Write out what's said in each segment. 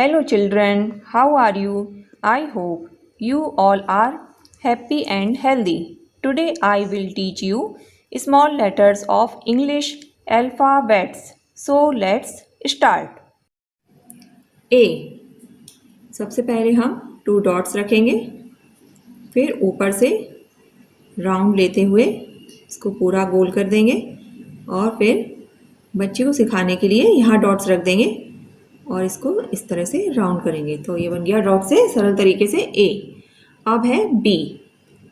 Hello children, how are you? I hope you all are happy and healthy. Today I will teach you small letters of English alphabets. So let's start. A. सबसे पहले हम 2 dots रखेंगे, फिर ऊपर से round लेते हुए इसको पूरा गोल कर देंगे और फिर बच्चे को सिखाने के लिए यहाँ डॉट्स रख देंगे और इसको इस तरह से राउंड करेंगे। तो ये बन गया डॉट से सरल तरीके से ए। अब है बी।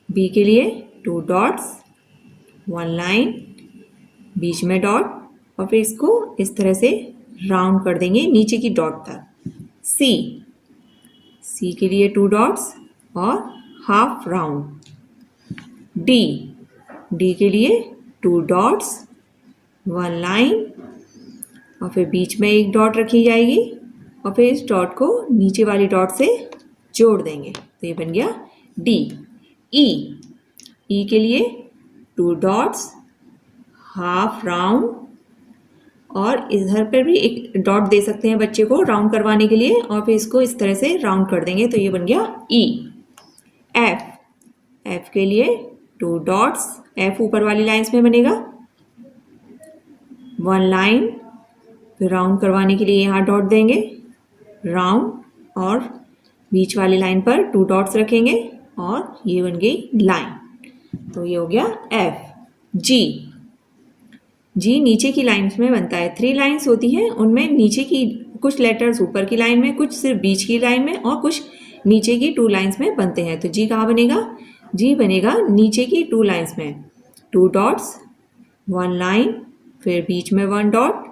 बी के लिए 2 डॉट्स, 1 लाइन, बीच में डॉट और फिर इसको इस तरह से राउंड कर देंगे नीचे की डॉट तक। सी। सी के लिए 2 डॉट्स और हाफ राउंड। डी। डी के लिए 2 डॉट्स, 1 लाइन और फिर बीच में एक डॉट रखी जाएगी और फिर इस डॉट को नीचे वाली डॉट से जोड़ देंगे। तो ये बन गया डी। ई। ई के लिए 2 डॉट्स, हाफ राउंड और इधर पर भी एक डॉट दे सकते हैं बच्चे को राउंड करवाने के लिए और फिर इसको इस तरह से राउंड कर देंगे। तो ये बन गया ई। एफ। एफ के लिए 2 डॉट्स, एफ ऊपर वाली लाइंस में बनेगा, 1 लाइन, फिर राउंड करवाने के लिए यहाँ डॉट देंगे, राउंड और बीच वाली लाइन पर 2 डॉट्स रखेंगे और ये बन गई लाइन। तो ये हो गया एफ। जी। जी नीचे की लाइंस में बनता है। 3 लाइंस होती हैं, उनमें नीचे की कुछ लेटर्स ऊपर की लाइन में, कुछ सिर्फ बीच की लाइन में और कुछ नीचे की 2 लाइंस में बनते हैं। तो जी कहाँ बनेगा? जी बनेगा नीचे की 2 लाइंस में, 2 डॉट्स, 1 लाइन, फिर बीच में 1 डॉट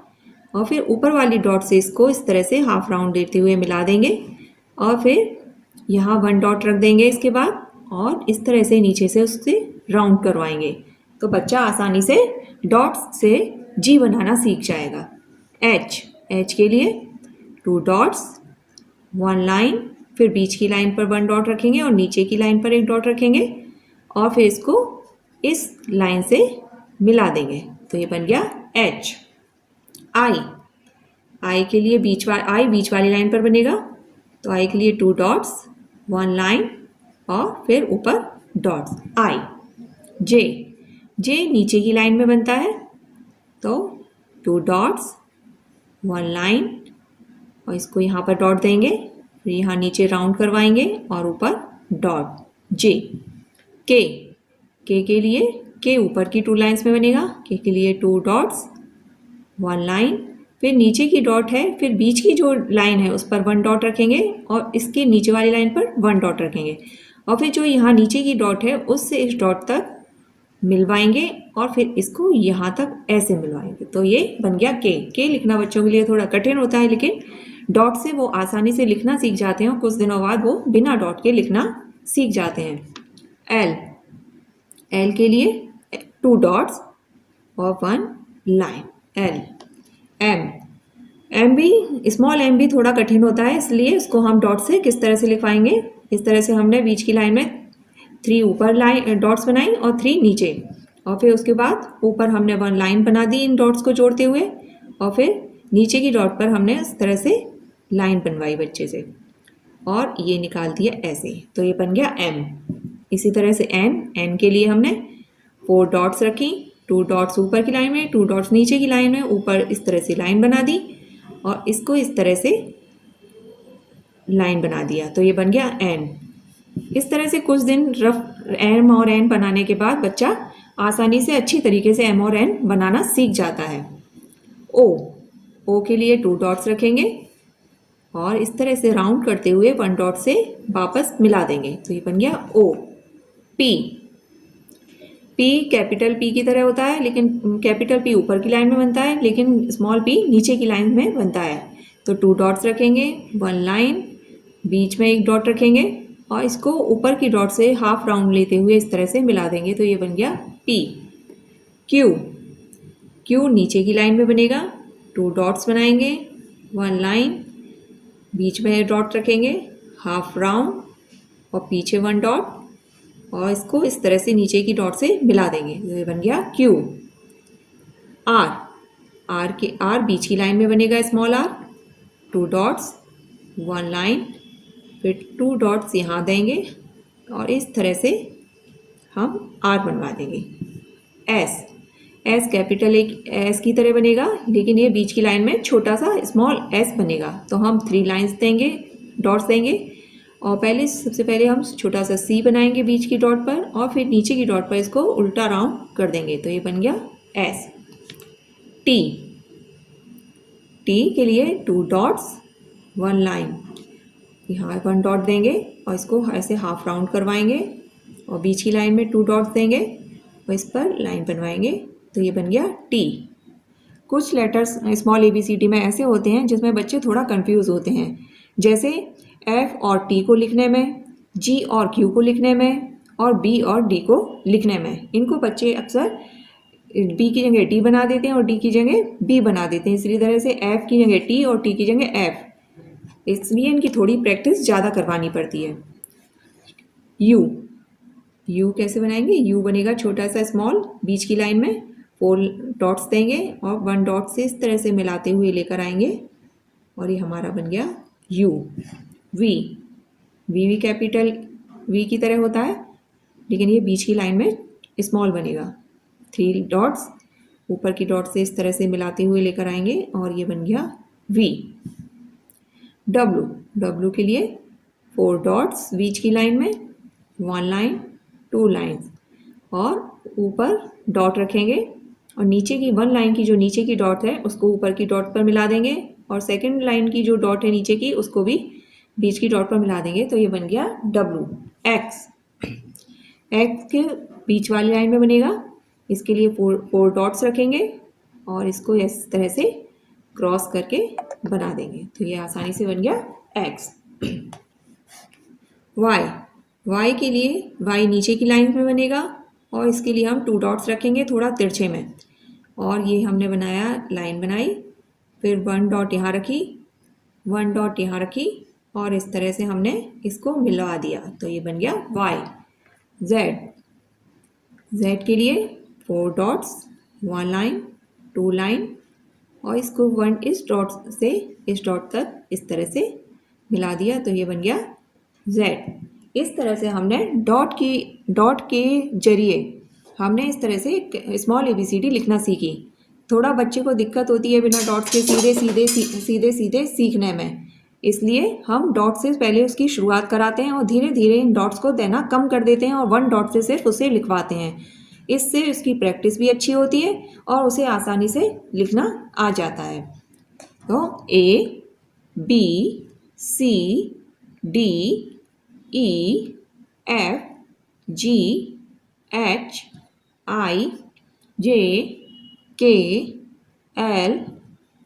और फिर ऊपर वाली डॉट से इसको इस तरह से हाफ राउंड देते हुए मिला देंगे और फिर यहाँ 1 डॉट रख देंगे इसके बाद और इस तरह से नीचे से उससे राउंड करवाएंगे। तो बच्चा आसानी से डॉट्स से जी बनाना सीख जाएगा। एच। एच के लिए 2 डॉट्स, 1 लाइन, फिर बीच की लाइन पर 1 डॉट रखेंगे और नीचे की लाइन पर एक डॉट रखेंगे और फिर इसको इस लाइन से मिला देंगे। तो ये बन गया एच। आई। आई के लिए बीच वाली लाइन पर बनेगा। तो आई के लिए 2 डॉट्स, 1 लाइन और फिर ऊपर डॉट्स। आई। जे। जे नीचे की लाइन में बनता है। तो 2 डॉट्स, 1 लाइन और इसको यहाँ पर डॉट देंगे, फिर यहाँ नीचे राउंड करवाएंगे और ऊपर डॉट। जे। के। के लिए के ऊपर की 2 लाइंस में बनेगा। के लिए 2 डॉट्स, 1 लाइन, फिर नीचे की डॉट है, फिर बीच की जो लाइन है उस पर 1 डॉट रखेंगे और इसके नीचे वाली लाइन पर 1 डॉट रखेंगे और फिर जो यहाँ नीचे की डॉट है उससे इस डॉट तक मिलवाएंगे और फिर इसको यहाँ तक ऐसे मिलवाएंगे। तो ये बन गया के। के लिखना बच्चों के लिए थोड़ा कठिन होता है, लेकिन डॉट से वो आसानी से लिखना सीख जाते हैं और कुछ दिनों बाद वो बिना डॉट के लिखना सीख जाते हैं। एल। एल के लिए 2 डॉट्स और 1 लाइन। एल। एम। एम भी स्मॉल एम भी थोड़ा कठिन होता है, इसलिए इसको हम डॉट से किस तरह से लिखवाएंगे। इस तरह से हमने बीच की लाइन में 3 ऊपर लाइन डॉट्स बनाई और 3 नीचे और फिर उसके बाद ऊपर हमने 1 लाइन बना दी इन डॉट्स को जोड़ते हुए और फिर नीचे की डॉट पर हमने इस तरह से लाइन बनवाई बच्चे से और ये निकाल दिया ऐसे। तो ये बन गया एम। इसी तरह से एन। एन के लिए हमने 4 डॉट्स रखी, 2 डॉट्स ऊपर की लाइन में, 2 डॉट्स नीचे की लाइन में, ऊपर इस तरह से लाइन बना दी और इसको इस तरह से लाइन बना दिया। तो ये बन गया एन। इस तरह से कुछ दिन रफ एम और एन बनाने के बाद बच्चा आसानी से अच्छी तरीके से एम और एन बनाना सीख जाता है। ओ। ओ के लिए 2 डॉट्स रखेंगे और इस तरह से राउंड करते हुए 1 डॉट से वापस मिला देंगे। तो ये बन गया ओ। पी। पी कैपिटल पी की तरह होता है, लेकिन कैपिटल पी ऊपर की लाइन में बनता है, लेकिन स्मॉल पी नीचे की लाइन में बनता है। तो 2 डॉट्स रखेंगे, 1 लाइन, बीच में एक डॉट रखेंगे और इसको ऊपर की डॉट से हाफ राउंड लेते हुए इस तरह से मिला देंगे। तो ये बन गया पी। क्यू। क्यू नीचे की लाइन में बनेगा, 2 डॉट्स बनाएंगे, 1 लाइन, बीच में डॉट रखेंगे, हाफ राउंड और पीछे 1 डॉट और इसको इस तरह से नीचे की डॉट से मिला देंगे। ये बन गया क्यू। आर। आर बीच की लाइन में बनेगा, स्मॉल आर, 2 डॉट्स, 1 लाइन, फिर 2 डॉट्स यहाँ देंगे और इस तरह से हम आर बनवा देंगे। एस, एस कैपिटल एक एस की तरह बनेगा, लेकिन ये बीच की लाइन में छोटा सा स्मॉल एस बनेगा। तो हम 3 लाइन्स देंगे, डॉट्स देंगे, और सबसे पहले हम छोटा सा सी बनाएंगे बीच की डॉट पर, और फिर नीचे की डॉट पर इसको उल्टा राउंड कर देंगे। तो ये बन गया एस। टी, टी के लिए 2 डॉट्स 1 लाइन, यहाँ 1 डॉट देंगे और इसको ऐसे हाफ राउंड करवाएंगे, और बीच की लाइन में 2 डॉट्स देंगे और इस पर लाइन बनवाएंगे। तो ये बन गया टी। कुछ लेटर्स स्मॉल ABCD में ऐसे होते हैं जिसमें बच्चे थोड़ा कंफ्यूज होते हैं, जैसे F और T को लिखने में, G और Q को लिखने में, और B और D को लिखने में। इनको बच्चे अक्सर B की जगह D बना देते हैं और D की जगह B बना देते हैं। इसी तरह से F की जगह T और T की जगह F, इसलिए इनकी थोड़ी प्रैक्टिस ज़्यादा करवानी पड़ती है। U, U कैसे बनाएंगे? U बनेगा छोटा सा स्मॉल, बीच की लाइन में 4 डॉट्स देंगे और 1 डॉट से इस तरह से मिलाते हुए लेकर आएंगे, और ये हमारा बन गया U। V, V भी कैपिटल V की तरह होता है, लेकिन ये बीच की लाइन में स्मॉल बनेगा। 3 डॉट्स ऊपर की डॉट से इस तरह से मिलाते हुए लेकर आएंगे, और ये बन गया V। W, W के लिए 4 डॉट्स बीच की लाइन में, 1 लाइन, 2 लाइन्स, और ऊपर डॉट रखेंगे, और नीचे की 1 लाइन की जो नीचे की डॉट है उसको ऊपर की डॉट पर मिला देंगे, और सेकंड लाइन की जो डॉट है नीचे की उसको भी बीच की डॉट पर मिला देंगे। तो ये बन गया W। X, X के बीच वाली लाइन में बनेगा, इसके लिए 4 डॉट्स रखेंगे और इसको इस तरह से क्रॉस करके बना देंगे। तो ये आसानी से बन गया X। Y, Y के लिए Y नीचे की लाइन में बनेगा, और इसके लिए हम 2 डॉट्स रखेंगे थोड़ा तिरछे में, और ये हमने बनाया, लाइन बनाई, फिर 1 डॉट यहाँ रखी, 1 डॉट यहाँ रखी, और इस तरह से हमने इसको मिलवा दिया। तो ये बन गया Y। Z, Z के लिए 4 डॉट्स, 1 लाइन, 2 लाइन, और इसको 1 इस डॉट से इस डॉट तक इस तरह से मिला दिया। तो ये बन गया Z। इस तरह से हमने डॉट के जरिए हमने इस तरह से स्मॉल ABCD लिखना सीखी। थोड़ा बच्चे को दिक्कत होती है बिना डॉट के सीधे सीखने में, इसलिए हम डॉट से पहले उसकी शुरुआत कराते हैं और धीरे धीरे इन डॉट्स को देना कम कर देते हैं और 1 डॉट से सिर्फ उसे लिखवाते हैं। इससे उसकी प्रैक्टिस भी अच्छी होती है और उसे आसानी से लिखना आ जाता है। तो A, B, C, D, E, F, G, H, I, J, K, L,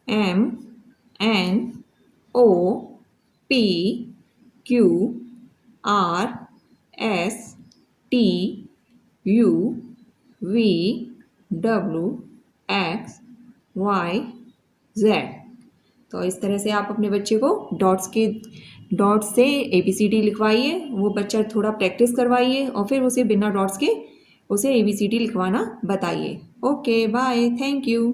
M, N, O, P, Q, R, S, T, U, V, W, X, Y, Z। तो इस तरह से आप अपने बच्चे को डॉट्स से ABCD लिखवाइए, वो बच्चा थोड़ा प्रैक्टिस करवाइए, और फिर उसे बिना डॉट्स के उसे ABCD लिखवाना बताइए। Okay, bye, thank you.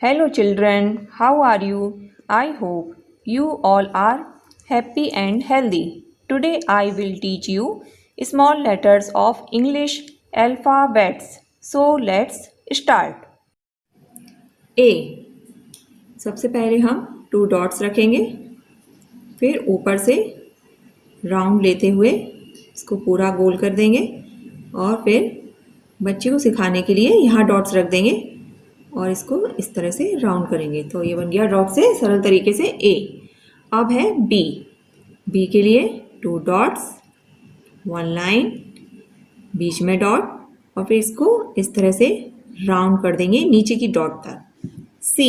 Hello children, how are you? I hope you all are happy and healthy. Today I will teach you small letters of English alphabets. So let's start. A, सबसे पहले हम 2 dots रखेंगे, फिर ऊपर से round लेते हुए इसको पूरा गोल कर देंगे, और फिर बच्चे को सिखाने के लिए यहाँ डॉट्स रख देंगे और इसको इस तरह से राउंड करेंगे। तो ये बन गया डॉट से सरल तरीके से A। अब है B, B के लिए 2 डॉट्स, 1 लाइन, बीच में डॉट, और फिर इसको इस तरह से राउंड कर देंगे नीचे की डॉट तक। C,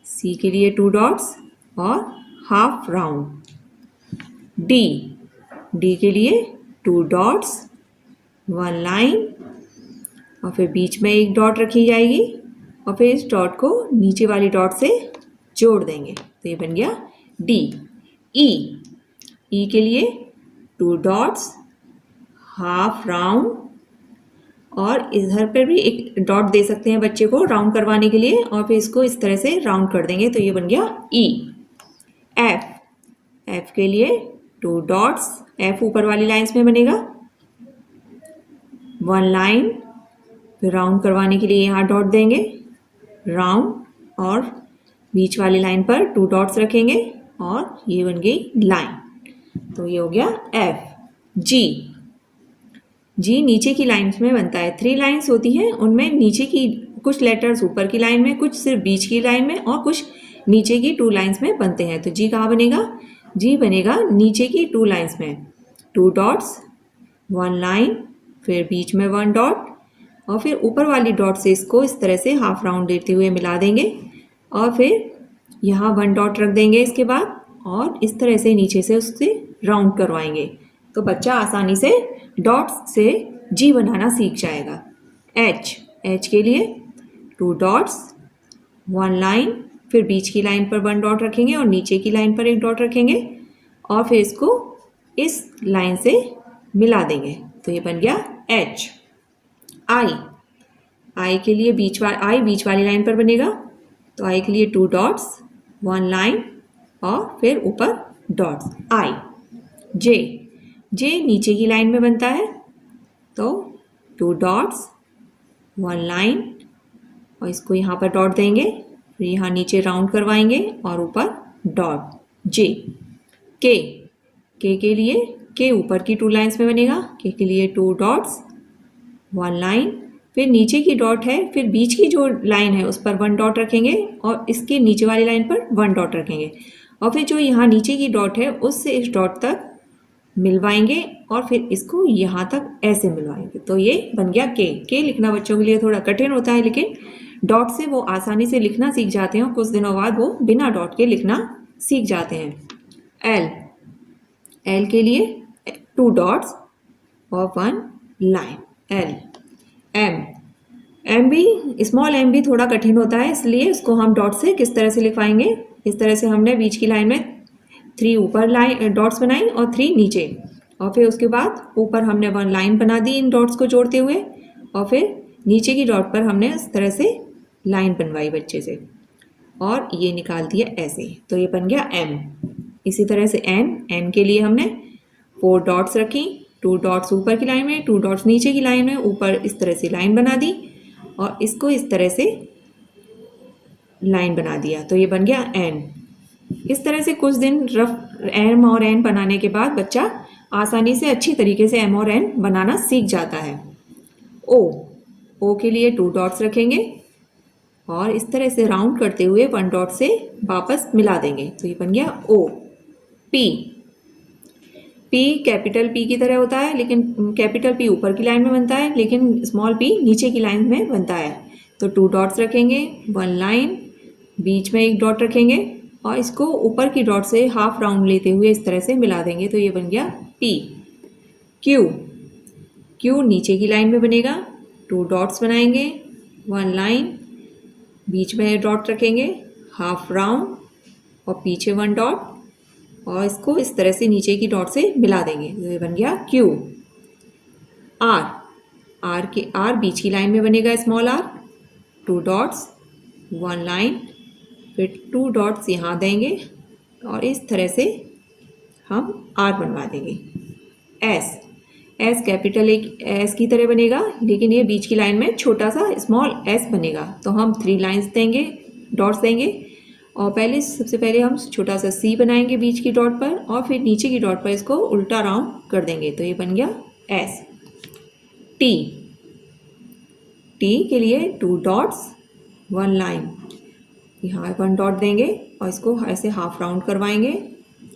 C के लिए 2 डॉट्स और हाफ राउंड। डी, डी के लिए 2 डॉट्स, 1 लाइन और फिर बीच में एक डॉट रखी जाएगी और फिर इस डॉट को नीचे वाली डॉट से जोड़ देंगे, तो ये बन गया डी। ई, ई के लिए 2 डॉट्स, हाफ राउंड और इधर पर भी एक डॉट दे सकते हैं बच्चे को राउंड करवाने के लिए और फिर इसको इस तरह से राउंड कर देंगे, तो ये बन गया ई। एफ, एफ के लिए 2 डॉट्स, एफ ऊपर वाली लाइंस में बनेगा, 1 लाइन, फिर राउंड करवाने के लिए यहाँ डॉट देंगे, राउंड और बीच वाली लाइन पर 2 डॉट्स रखेंगे और ये बन गई लाइन, तो ये हो गया एफ। जी, जी नीचे की लाइंस में बनता है, 3 लाइंस होती हैं, उनमें नीचे की कुछ लेटर्स ऊपर की लाइन में, कुछ सिर्फ बीच की लाइन में और कुछ नीचे की 2 लाइंस में बनते हैं। तो जी कहाँ बनेगा? जी बनेगा नीचे की 2 लाइंस में, 2 डॉट्स, 1 लाइन, फिर बीच में 1 डॉट और फिर ऊपर वाली डॉट से इसको इस तरह से हाफ राउंड देते हुए मिला देंगे और फिर यहाँ 1 डॉट रख देंगे इसके बाद और इस तरह से नीचे से उससे राउंड करवाएंगे, तो बच्चा आसानी से डॉट्स से जी बनाना सीख जाएगा। एच, एच के लिए 2 डॉट्स, 1 लाइन, फिर बीच की लाइन पर 1 डॉट रखेंगे और नीचे की लाइन पर 1 डॉट रखेंगे और फिर इसको इस लाइन से मिला देंगे, तो ये बन गया एच। आई, आई के लिए आई बीच वाली लाइन पर बनेगा, तो आई के लिए 2 डॉट्स, 1 लाइन और फिर ऊपर डॉट्स, आई। जे, जे नीचे की लाइन में बनता है, तो 2 डॉट्स, 1 लाइन और इसको यहाँ पर डॉट देंगे, फिर यहाँ नीचे राउंड करवाएंगे और ऊपर डॉट, जे। के, के लिए के ऊपर की 2 लाइंस में बनेगा, के लिए 2 डॉट्स, 1 लाइन, फिर नीचे की डॉट है, फिर बीच की जो लाइन है उस पर 1 डॉट रखेंगे और इसके नीचे वाली लाइन पर 1 डॉट रखेंगे और फिर जो यहाँ नीचे की डॉट है उससे इस डॉट तक मिलवाएंगे और फिर इसको यहाँ तक ऐसे मिलवाएंगे, तो ये बन गया के। के लिखना बच्चों के लिए थोड़ा कठिन होता है, लेकिन डॉट से वो आसानी से लिखना सीख जाते हैं और कुछ दिनों बाद वो बिना डॉट के लिखना सीख जाते हैं। एल, एल के लिए 2 डॉट्स और 1 लाइन, एल। एम, एम भी स्मॉल एम भी थोड़ा कठिन होता है, इसलिए उसको हम डॉट से किस तरह से लिखवाएंगे, इस तरह से हमने बीच की लाइन में 3 ऊपर लाइन डॉट्स बनाई और 3 नीचे और फिर उसके बाद ऊपर हमने 1 लाइन बना दी इन डॉट्स को जोड़ते हुए और फिर नीचे की डॉट पर हमने इस तरह से लाइन बनवाई बच्चे से और ये निकाल दिया ऐसे, तो ये बन गया एम। इसी तरह से एन, एन के लिए हमने 4 डॉट्स रखी, 2 डॉट्स ऊपर की लाइन में, 2 डॉट्स नीचे की लाइन में, ऊपर इस तरह से लाइन बना दी और इसको इस तरह से लाइन बना दिया, तो ये बन गया एन। इस तरह से कुछ दिन रफ एम और एन बनाने के बाद बच्चा आसानी से अच्छी तरीके से एम और एन बनाना सीख जाता है। ओ, ओ के लिए 2 डॉट्स रखेंगे और इस तरह से राउंड करते हुए 1 डॉट से वापस मिला देंगे, तो ये बन गया ओ। पी, पी कैपिटल पी की तरह होता है, लेकिन कैपिटल पी ऊपर की लाइन में बनता है लेकिन स्मॉल पी नीचे की लाइन में बनता है, तो 2 डॉट्स रखेंगे, 1 लाइन, बीच में 1 डॉट रखेंगे और इसको ऊपर की डॉट से हाफ राउंड लेते हुए इस तरह से मिला देंगे, तो ये बन गया पी। क्यू, क्यू नीचे की लाइन में बनेगा, 2 डॉट्स बनाएंगे, 1 लाइन, बीच में डॉट रखेंगे, हाफ राउंड और पीछे 1 डॉट और इसको इस तरह से नीचे की डॉट से मिला देंगे, तो ये बन गया क्यू। आर, आर बीच की लाइन में बनेगा, स्मॉल आर, 2 डॉट्स, 1 लाइन, फिर 2 डॉट्स यहाँ देंगे और इस तरह से हम आर बनवा देंगे। एस, एस कैपिटल एक एस की तरह बनेगा लेकिन ये बीच की लाइन में छोटा सा स्मॉल एस बनेगा, तो हम 3 लाइंस देंगे, डॉट्स देंगे और सबसे पहले हम छोटा सा सी बनाएंगे बीच की डॉट पर और फिर नीचे की डॉट पर इसको उल्टा राउंड कर देंगे, तो ये बन गया एस। टी, टी के लिए 2 डॉट्स, 1 लाइन, यहाँ 1 डॉट देंगे और इसको ऐसे हाफ राउंड करवाएंगे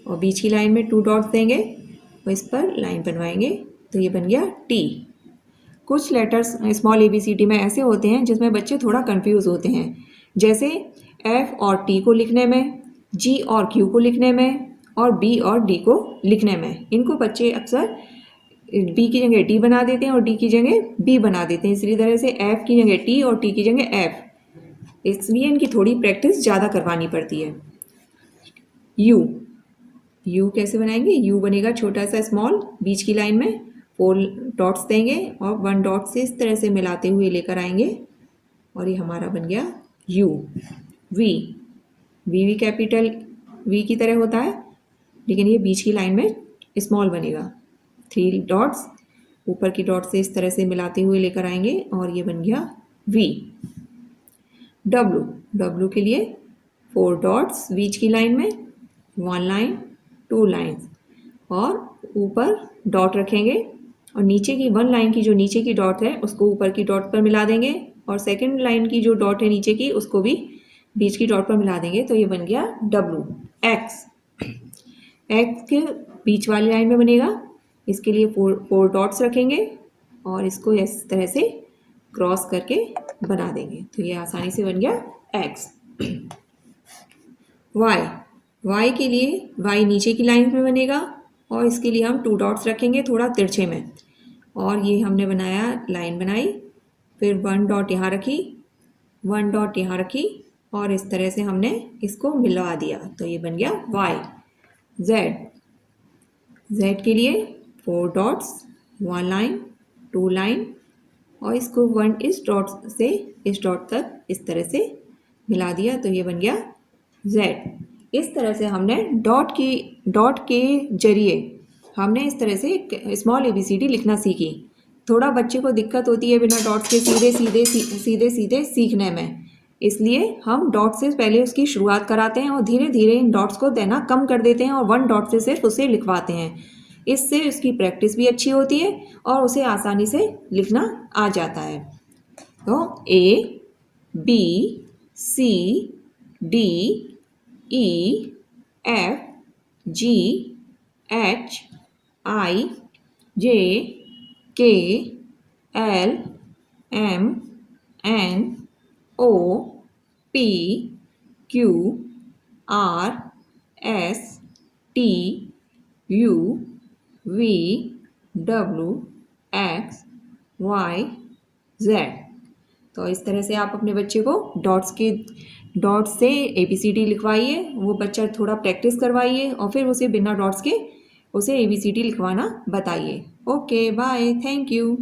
और बीच की लाइन में 2 डॉट्स देंगे और इस पर लाइन बनवाएंगे, तो ये बन गया टी। कुछ लेटर्स स्मॉल ABCD में ऐसे होते हैं जिसमें बच्चे थोड़ा कंफ्यूज होते हैं, जैसे F और T को लिखने में, G और Q को लिखने में और बी और डी को लिखने में। इनको बच्चे अक्सर बी की जगह डी बना देते हैं और डी की जगह बी बना देते हैं, इसी तरह से एफ की जगह टी और टी की जगह एफ, इसलिए इनकी थोड़ी प्रैक्टिस ज़्यादा करवानी पड़ती है। यू, यू कैसे बनाएंगे? यू बनेगा छोटा सा स्मॉल, बीच की लाइन में 4 डॉट्स देंगे और 1 डॉट से इस तरह से मिलाते हुए लेकर आएंगे और ये हमारा बन गया यू। वी, वी भी कैपिटल वी की तरह होता है, लेकिन ये बीच की लाइन में स्मॉल बनेगा। 3 डॉट्स ऊपर की डॉट से इस तरह से मिलाते हुए लेकर आएंगे और ये बन गया वी। डब्लू, डब्लू के लिए 4 डॉट्स बीच की लाइन में, 1 लाइन 2 लाइन्स और ऊपर डॉट रखेंगे और नीचे की 1 लाइन की जो नीचे की डॉट है उसको ऊपर की डॉट पर मिला देंगे और सेकंड लाइन की जो डॉट है नीचे की उसको भी बीच की डॉट पर मिला देंगे, तो ये बन गया डब्लू। एक्स, एक्स के बीच वाली लाइन में बनेगा, इसके लिए 4 डॉट्स रखेंगे और इसको इस तरह से क्रॉस करके बना देंगे, तो ये आसानी से बन गया एक्स। वाई, वाई के लिए वाई नीचे की लाइन में बनेगा और इसके लिए हम 2 डॉट्स रखेंगे थोड़ा तिरछे में और ये हमने बनाया, लाइन बनाई, फिर 1 डॉट यहाँ रखी, 1 डॉट यहाँ रखी और इस तरह से हमने इसको मिलवा दिया, तो ये बन गया वाई। जेड, जेड के लिए 4 डॉट्स, 1 लाइन 2 लाइन और इसको 1 इस डॉट से इस डॉट तक इस तरह से मिला दिया, तो ये बन गया जेड। इस तरह से हमने डॉट के जरिए हमने इस तरह से स्मॉल ABCD लिखना सीखी। थोड़ा बच्चे को दिक्कत होती है बिना डॉट्स के सीधे सीधे सीखने में, इसलिए हम डॉट से पहले उसकी शुरुआत कराते हैं और धीरे धीरे इन डॉट्स को देना कम कर देते हैं और 1 डॉट से सिर्फ उसे लिखवाते हैं। इससे उसकी प्रैक्टिस भी अच्छी होती है और उसे आसानी से लिखना आ जाता है। तो A, B, C, D, E, F, G, H, I, J, K, L, M, N, O, P, Q, R, S, T, U, V, W, X, Y, Z। तो इस तरह से आप अपने बच्चे को डॉट्स से ABCD लिखवाइए, वो बच्चा थोड़ा प्रैक्टिस करवाइए और फिर उसे बिना डॉट्स के उसे ABCD लिखवाना बताइए। Okay, bye, thank you.